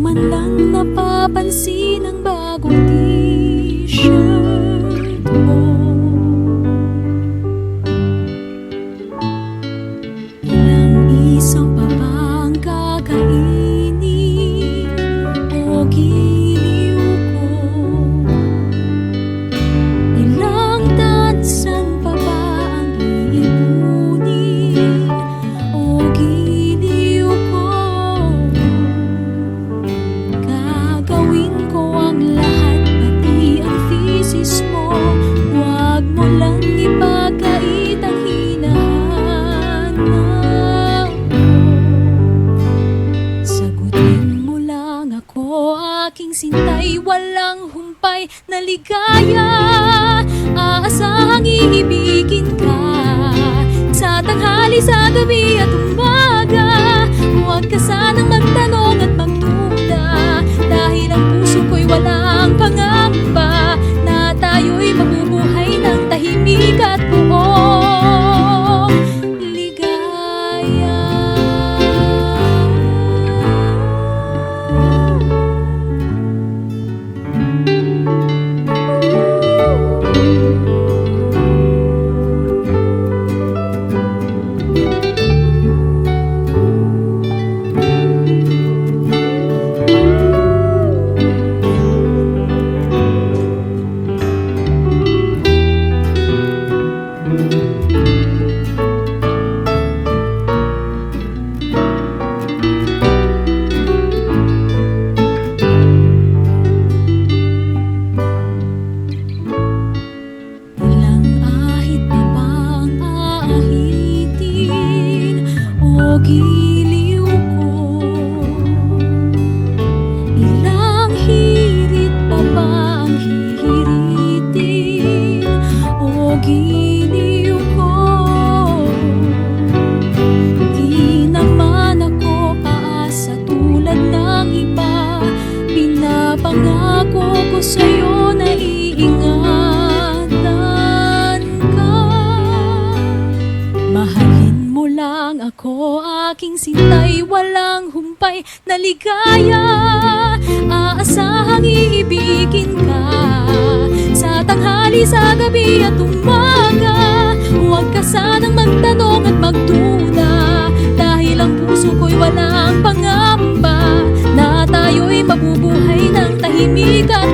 man lang napapansin ang bagong t-shirt mo. Ilang isaw pa bang kakainin o giliw ko? Ilang tansan pa ba ang iipunin o giliw ko? Gagawin ko ang lahat, pati ang thesis mo. Huwag mo lang ipagkait ang hinahanap ko. Sagutin mo lang ako, aking sintay, walang humpay na ligaya. Aasahang iibigin ka sa tanghali, sa gabi at umaga. Huwag ka sanang magtanong at magduda, dahil ang puso ko'y walang pangamba na tayo'y mabubuhay ng tahimik at buong ligaya. Giliw ko, ilang hirit pa ba ang hihiritin o giliw ko? Di naman ako aasa tulad ng iba, pinapangako ko sa'yo na iingatan ka. Mahalin mo lang ako, aking sintay, walang humpay na ligaya. Aasahang iibigin ka sa tanghali, sa gabi at umaga. Huwag ka sanang magtanong at magduda, dahil ang puso ko'y walang pangamba na tayo'y mabubuhay ng tahimik at